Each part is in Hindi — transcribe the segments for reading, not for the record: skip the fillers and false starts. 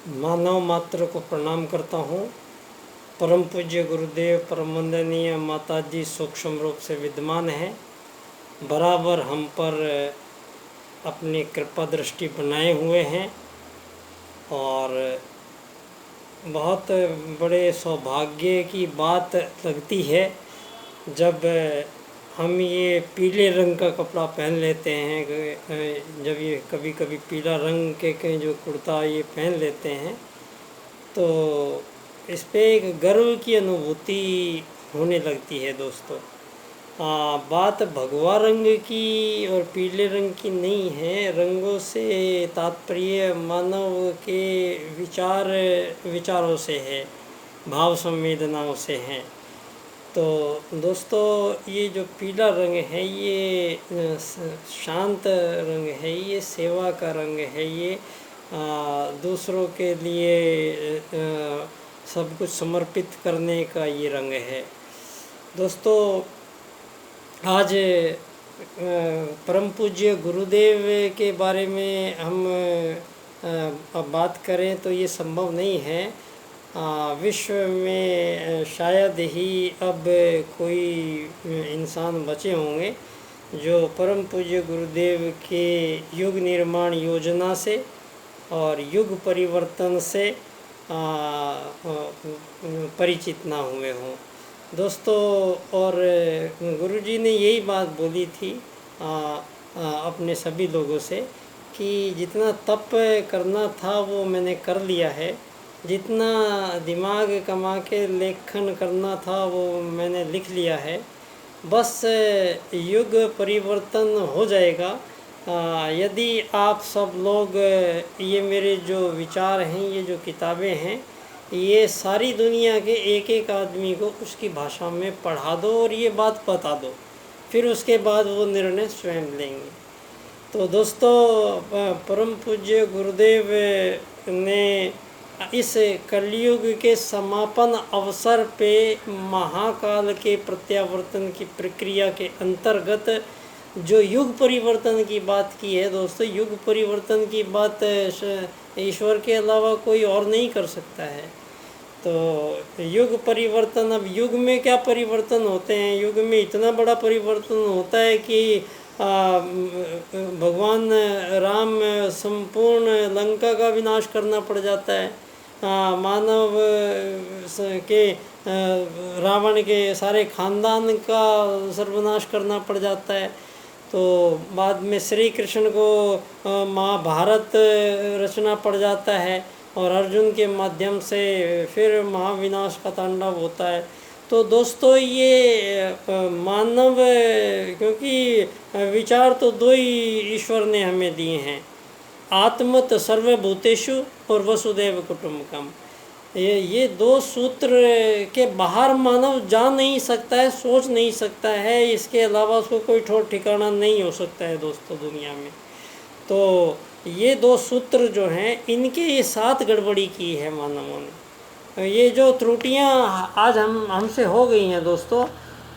मानव मात्र को प्रणाम करता हूँ। परम पूज्य गुरुदेव परम वंदनीय माता जी सूक्ष्म रूप से विद्यमान है, बराबर हम पर अपनी कृपा दृष्टि बनाए हुए हैं और बहुत बड़े सौभाग्य की बात लगती है जब हम ये पीले रंग का कपड़ा पहन लेते हैं। जब ये कभी कभी पीला रंग के जो कुर्ता ये पहन लेते हैं तो इस पे एक गर्व की अनुभूति होने लगती है दोस्तों। बात भगवा रंग की और पीले रंग की नहीं है। रंगों से तात्पर्य मानव के विचारों से है, भाव संवेदनाओं से है। तो दोस्तों, ये जो पीला रंग है ये शांत रंग है, ये सेवा का रंग है, ये दूसरों के लिए सब कुछ समर्पित करने का ये रंग है। दोस्तों, आज परम पूज्य गुरुदेव के बारे में हम अब बात करें तो ये संभव नहीं है। विश्व में शायद ही अब कोई इंसान बचे होंगे जो परम पूज्य गुरुदेव के युग निर्माण योजना से और युग परिवर्तन से परिचित ना हुए हों दोस्तों। और गुरुजी ने यही बात बोली थी अपने सभी लोगों से कि जितना तप करना था वो मैंने कर लिया है, जितना दिमाग कमा के लेखन करना था वो मैंने लिख लिया है, बस युग परिवर्तन हो जाएगा यदि आप सब लोग ये मेरे जो विचार हैं, ये जो किताबें हैं, ये सारी दुनिया के एक एक आदमी को उसकी भाषा में पढ़ा दो और ये बात बता दो, फिर उसके बाद वो निर्णय स्वयं लेंगे। तो दोस्तों, परम पूज्य गुरुदेव ने इस कलयुग के समापन अवसर पे महाकाल के प्रत्यावर्तन की प्रक्रिया के अंतर्गत जो युग परिवर्तन की बात की है दोस्तों, युग परिवर्तन की बात ईश्वर के अलावा कोई और नहीं कर सकता है। तो युग परिवर्तन, अब युग में क्या परिवर्तन होते हैं? युग में इतना बड़ा परिवर्तन होता है कि भगवान राम संपूर्ण लंका का विनाश करना पड़ जाता है। मानव के रावण के सारे खानदान का सर्वनाश करना पड़ जाता है। तो बाद में श्री कृष्ण को महाभारत रचना पड़ जाता है और अर्जुन के माध्यम से फिर महाविनाश का तांडव होता है। तो दोस्तों, ये मानव, क्योंकि विचार तो दो ही ईश्वर ने हमें दिए हैं, आत्मत सर्वभूतेषु और वसुदेव कुटुंबकम। ये दो सूत्र के बाहर मानव जा नहीं सकता है, सोच नहीं सकता है, इसके अलावा उसको कोई ठोर ठिकाना नहीं हो सकता है दोस्तों दुनिया में। तो ये दो सूत्र जो हैं, इनके ये साथ गड़बड़ी की है मानवों ने। ये जो त्रुटियां आज हमसे हो गई हैं दोस्तों,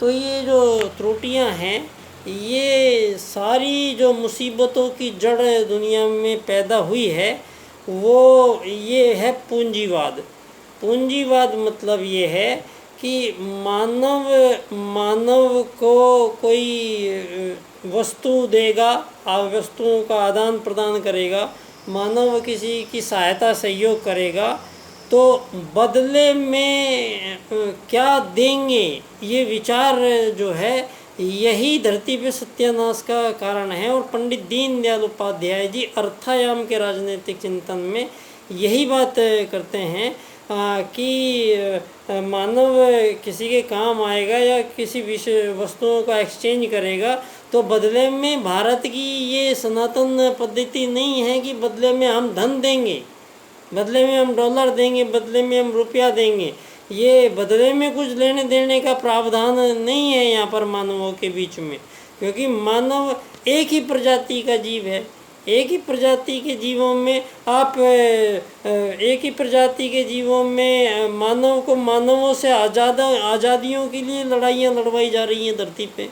तो ये जो त्रुटियां हैं, ये सारी जो मुसीबतों की जड़ दुनिया में पैदा हुई है वो ये है पूंजीवाद। पूंजीवाद मतलब ये है कि मानव को कोई वस्तु देगा, वस्तुओं का आदान प्रदान करेगा, मानव किसी की सहायता सहयोग करेगा, तो बदले में क्या देंगे, ये विचार जो है यही धरती पे सत्यानाश का कारण है। और पंडित दीनदयाल उपाध्याय जी अर्थायाम के राजनीतिक चिंतन में यही बात करते हैं कि मानव किसी के काम आएगा या किसी विषय वस्तुओं का एक्सचेंज करेगा, तो बदले में भारत की ये सनातन पद्धति नहीं है कि बदले में हम धन देंगे, बदले में हम डॉलर देंगे, बदले में हम रुपया देंगे। ये बदले में कुछ लेने देने का प्रावधान नहीं है यहाँ पर मानवों के बीच में, क्योंकि मानव एक ही प्रजाति का जीव है। एक ही प्रजाति के जीवों में आप एक ही प्रजाति के जीवों में मानव को मानवों से आज़ादियों के लिए लड़ाइयाँ लड़वाई जा रही हैं धरती पे।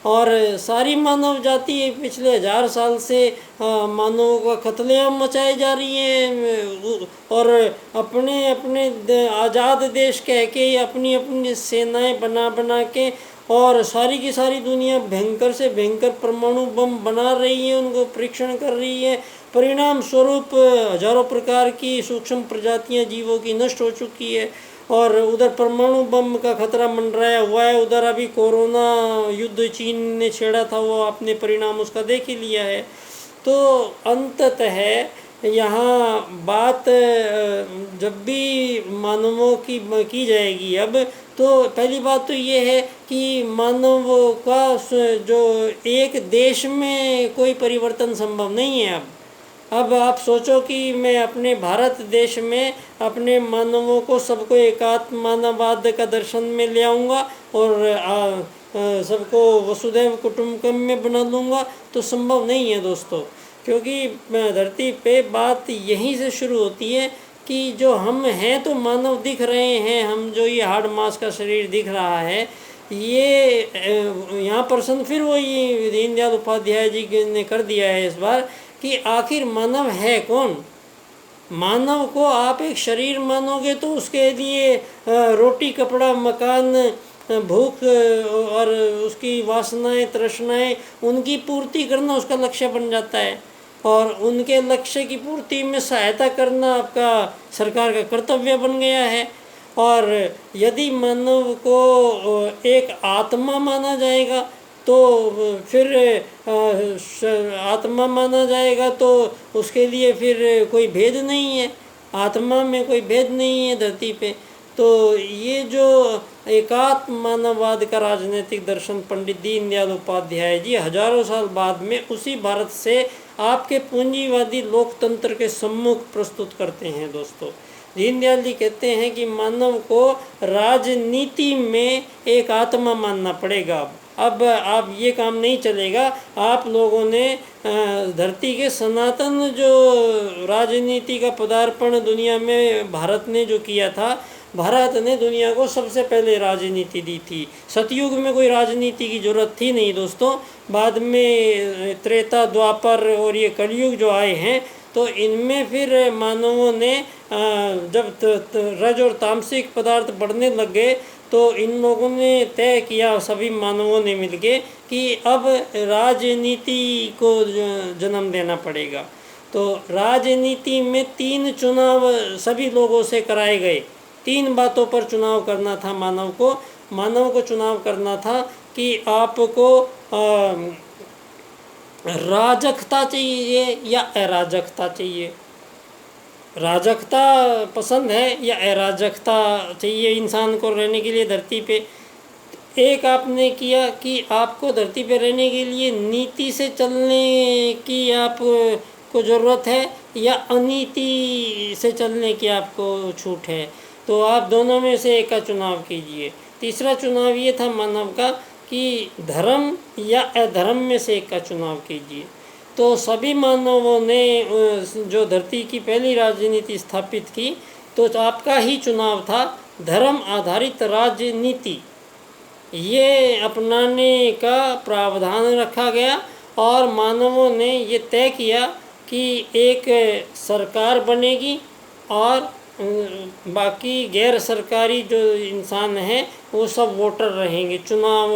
और सारी मानव जाति पिछले 1000 साल से मानवों का कत्लेआम मचाई जा रही है, और अपने अपने आज़ाद देश कह के अपनी अपनी सेनाएं बना बना के और सारी की सारी दुनिया भयंकर से भयंकर परमाणु बम बना रही है, उनको परीक्षण कर रही है। परिणाम स्वरूप हजारों प्रकार की सूक्ष्म प्रजातियां जीवों की नष्ट हो चुकी है, और उधर परमाणु बम का खतरा मंडराया हुआ है। उधर अभी कोरोना युद्ध चीन ने छेड़ा था, वो आपने परिणाम उसका देख ही लिया है। तो अंततः यहाँ बात जब भी मानवों की जाएगी अब, तो पहली बात तो ये है कि मानव का जो एक देश में कोई परिवर्तन संभव नहीं है। अब आप सोचो कि मैं अपने भारत देश में अपने मानवों को सबको एकात्म मानववाद का दर्शन में ले आऊँगा और सबको वसुधैव कुटुंबकम में बना लूँगा, तो संभव नहीं है दोस्तों। क्योंकि धरती पे बात यहीं से शुरू होती है कि जो हम हैं तो मानव दिख रहे हैं, हम जो ये हाड़ मांस का शरीर दिख रहा है, ये यहाँ प्रश्न फिर वही दीनदयाल उपाध्याय जी ने कर दिया है इस बार कि आखिर मानव है कौन। मानव को आप एक शरीर मानोगे तो उसके लिए रोटी कपड़ा मकान भूख और उसकी वासनाएं तृष्णाएं उनकी पूर्ति करना उसका लक्ष्य बन जाता है, और उनके लक्ष्य की पूर्ति में सहायता करना आपका सरकार का कर्तव्य बन गया है। और यदि मानव को एक आत्मा माना जाएगा तो फिर आत्मा माना जाएगा तो उसके लिए फिर कोई भेद नहीं है, आत्मा में कोई भेद नहीं है धरती पे। तो ये जो एकात्म मानववाद का राजनीतिक दर्शन पंडित दीनदयाल उपाध्याय जी हजारों साल बाद में उसी भारत से आपके पूंजीवादी लोकतंत्र के सम्मुख प्रस्तुत करते हैं। दोस्तों, दीनदयाल जी कहते हैं कि मानव को राजनीति में एक आत्मा मानना पड़ेगा। अब आप ये काम नहीं चलेगा। आप लोगों ने धरती के सनातन जो राजनीति का पदार्पण दुनिया में भारत ने जो किया था, भारत ने दुनिया को सबसे पहले राजनीति दी थी। सतयुग में कोई राजनीति की जरूरत थी नहीं दोस्तों। बाद में त्रेता द्वापर और ये कलयुग जो आए हैं, तो इनमें फिर मानवों ने जब रज और तामसिक पदार्थ बढ़ने लग गए तो इन लोगों ने तय किया, सभी मानवों ने मिलके, कि अब राजनीति को जन्म देना पड़ेगा। तो राजनीति में 3 चुनाव सभी लोगों से कराए गए। 3 बातों पर चुनाव करना था मानव को चुनाव करना था कि आपको राजकता चाहिए या अराजकता चाहिए, राजकता पसंद है या अराजकता चाहिए इंसान को रहने के लिए धरती पे। एक आपने किया कि आपको धरती पे रहने के लिए नीति से चलने की आपको ज़रूरत है या अनीति से चलने की आपको छूट है, तो आप दोनों में से एक का चुनाव कीजिए। तीसरा चुनाव ये था मानव का कि धर्म या अधर्म में से एक का चुनाव कीजिए। तो सभी मानवों ने जो धरती की पहली राजनीति स्थापित की, तो आपका ही चुनाव था धर्म आधारित राजनीति। ये अपनाने का प्रावधान रखा गया और मानवों ने ये तय किया कि एक सरकार बनेगी और बाकी गैर सरकारी जो इंसान हैं वो सब वोटर रहेंगे, चुनाव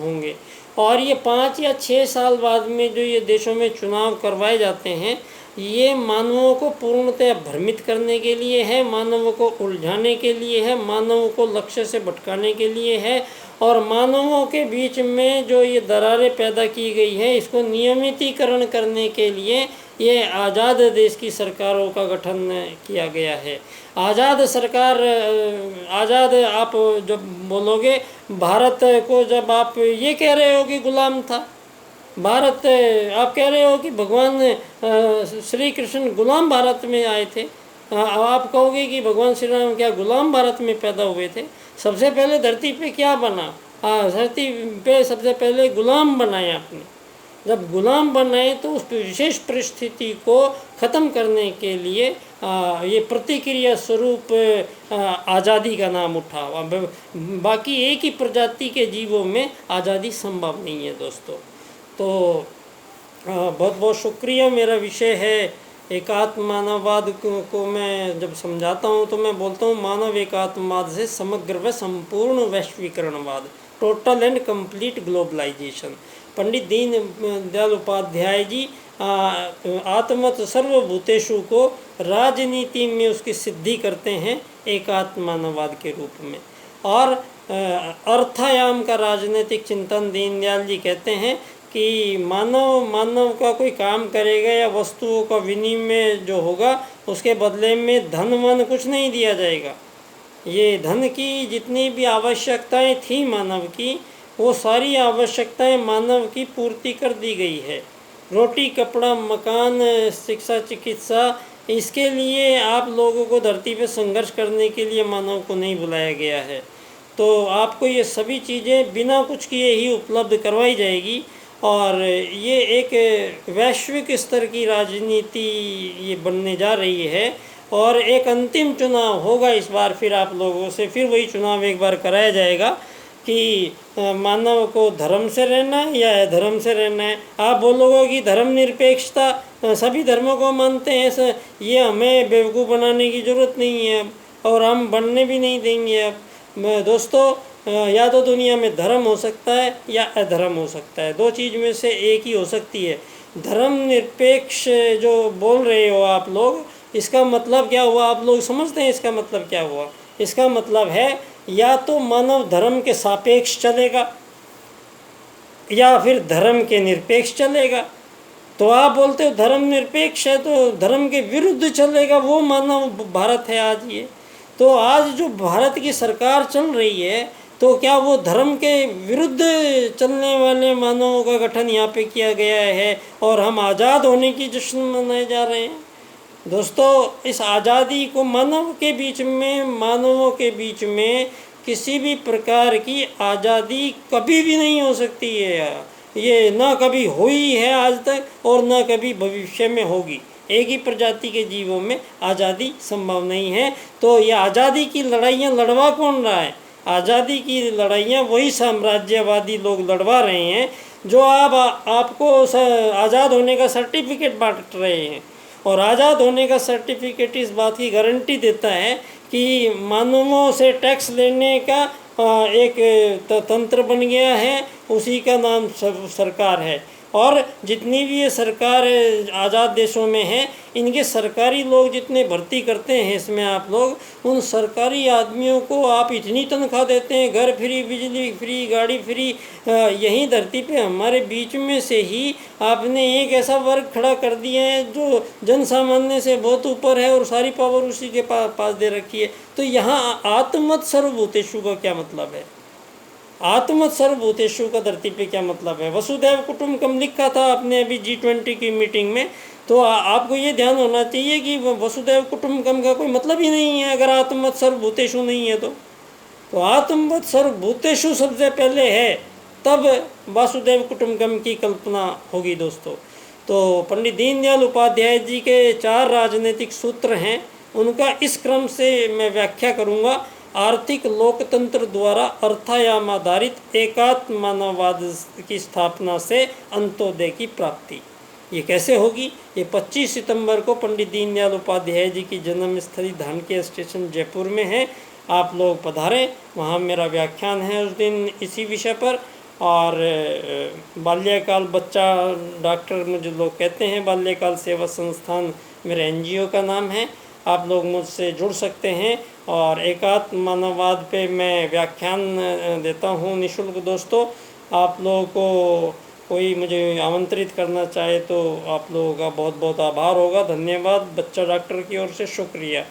होंगे। और ये 5 या 6 साल बाद में जो ये देशों में चुनाव करवाए जाते हैं, ये मानवों को पूर्णतः भ्रमित करने के लिए है, मानवों को उलझाने के लिए है, मानवों को लक्ष्य से भटकाने के लिए है, और मानवों के बीच में जो ये दरारें पैदा की गई है इसको नियमितीकरण करने के लिए ये आज़ाद देश की सरकारों का गठन किया गया है। आज़ाद सरकार, आज़ाद आप जब बोलोगे भारत को, जब आप ये कह रहे हो कि गुलाम था भारत, आप कह रहे हो कि भगवान श्री कृष्ण गुलाम भारत में आए थे, आप कहोगे कि भगवान श्री राम क्या गुलाम भारत में पैदा हुए थे? सबसे पहले धरती पे क्या बना? धरती पे सबसे पहले गुलाम बनाए आपने। जब गुलाम बनाए तो उस विशेष परिस्थिति को ख़त्म करने के लिए ये प्रतिक्रिया स्वरूप आज़ादी का नाम उठा। बाकी एक ही प्रजाति के जीवों में आज़ादी संभव नहीं है दोस्तों। तो बहुत बहुत शुक्रिया। मेरा विषय है एकात्म मानववाद को मैं जब समझाता हूँ तो मैं बोलता हूँ मानव एकात्मवाद से समग्र व संपूर्ण वैश्वीकरणवाद, total and complete globalisation. Pandit Deendayal Upadhyay ji आत्मत सर्वभूतेषु को राजनीति में उसकी सिद्धि करते हैं एकात्म मानववाद के रूप में। और अर्थायाम का राजनीतिक चिंतन दीनदयाल जी कहते हैं कि मानव का कोई काम करेगा या वस्तुओं का विनिमय जो होगा उसके बदले में धन वन कुछ नहीं दिया जाएगा। ये धन की जितनी भी आवश्यकताएं थी मानव की, वो सारी आवश्यकताएं मानव की पूर्ति कर दी गई है। रोटी, कपड़ा, मकान, शिक्षा, चिकित्सा, इसके लिए आप लोगों को धरती पे संघर्ष करने के लिए मानव को नहीं बुलाया गया है। तो आपको ये सभी चीज़ें बिना कुछ किए ही उपलब्ध करवाई जाएगी। और ये एक वैश्विक स्तर की राजनीति ये बनने जा रही है। और एक अंतिम चुनाव होगा इस बार, फिर आप लोगों से फिर वही चुनाव एक बार कराया जाएगा कि मानव को धर्म से रहना है या अधर्म से रहना है। आप बोलोगे कि धर्म निरपेक्षता, सभी धर्मों को मानते हैं, ये हमें बेवकूफ़ बनाने की ज़रूरत नहीं है अब, और हम बनने भी नहीं देंगे अब। दोस्तों, या तो दुनिया में धर्म हो सकता है या अधर्म हो सकता है, दो चीज़ में से एक ही हो सकती है। धर्म निरपेक्ष जो बोल रहे हो आप लोग, इसका मतलब क्या हुआ? आप लोग समझते हैं इसका मतलब क्या हुआ? इसका मतलब है या तो मानव धर्म के सापेक्ष चलेगा या फिर धर्म के निरपेक्ष चलेगा। तो आप बोलते हो धर्म निरपेक्ष है तो धर्म के विरुद्ध चलेगा, वो मानव भारत है आज ये। तो आज जो भारत की सरकार चल रही है, तो क्या वो धर्म के विरुद्ध चलने वाले मानवों का गठन यहाँ पे किया गया है और हम आज़ाद होने की जश्न मनाए जा रहे हैं? दोस्तों, इस आज़ादी को मानवों के बीच में किसी भी प्रकार की आज़ादी कभी भी नहीं हो सकती है। ये ना कभी हुई है आज तक और ना कभी भविष्य में होगी। एक ही प्रजाति के जीवों में आज़ादी संभव नहीं है। तो ये आज़ादी की लड़ाइयाँ लड़वा कौन रहा है? आज़ादी की लड़ाइयाँ वही साम्राज्यवादी लोग लड़वा रहे हैं जो आपको आज़ाद होने का सर्टिफिकेट बांट रहे हैं। और आज़ाद होने का सर्टिफिकेट इस बात की गारंटी देता है कि मानवों से टैक्स लेने का एक तंत्र बन गया है, उसी का नाम सरकार है। और जितनी भी ये सरकार आज़ाद देशों में है, इनके सरकारी लोग जितने भर्ती करते हैं इसमें आप लोग, उन सरकारी आदमियों को आप इतनी तनख्वाह देते हैं, घर फ्री, बिजली फ्री, गाड़ी फ्री। यहीं धरती पे हमारे बीच में से ही आपने एक ऐसा वर्ग खड़ा कर दिया है जो जन सामान्य से बहुत ऊपर है और सारी पावर उसी के पास दे रखी है। तो यहाँ आत्मत सर्वभूतेषु का क्या मतलब है? आत्मत सर्वभूतेषु का धरती पे क्या मतलब है? वसुधैव कुटुंबकम लिखा था आपने अभी G20 की मीटिंग में। तो आपको ये ध्यान होना चाहिए कि वसुधैव कुटुंबकम का कोई मतलब ही नहीं है अगर आत्मत सर्वभूतेषु नहीं है। तो आत्मवत सर्वभूतेषु सबसे पहले है, तब वासुदेव कुटुंबकम की कल्पना होगी दोस्तों। तो पंडित दीनदयाल उपाध्याय जी के 4 राजनीतिक सूत्र हैं, उनका इस क्रम से मैं व्याख्या करूँगा। आर्थिक लोकतंत्र द्वारा अर्थायाम आधारित एकात्म मानववाद की स्थापना से अंत्योदय की प्राप्ति। ये कैसे होगी? ये 25 सितंबर को पंडित दीनदयाल उपाध्याय जी की जन्मस्थली धानक्या स्टेशन जयपुर में है। आप लोग पधारें, वहाँ मेरा व्याख्यान है उस दिन इसी विषय पर। और बाल्यकाल बच्चा डॉक्टर मुझे लोग कहते हैं, बाल्यकाल सेवा संस्थान मेरे NGO का नाम है। आप लोग मुझसे जुड़ सकते हैं और एकात्म मानववाद पे मैं व्याख्यान देता हूँ निःशुल्क दोस्तों। आप लोगों को कोई मुझे आमंत्रित करना चाहे तो आप लोगों का बहुत बहुत आभार होगा। धन्यवाद बच्चा डॉक्टर की ओर से, शुक्रिया।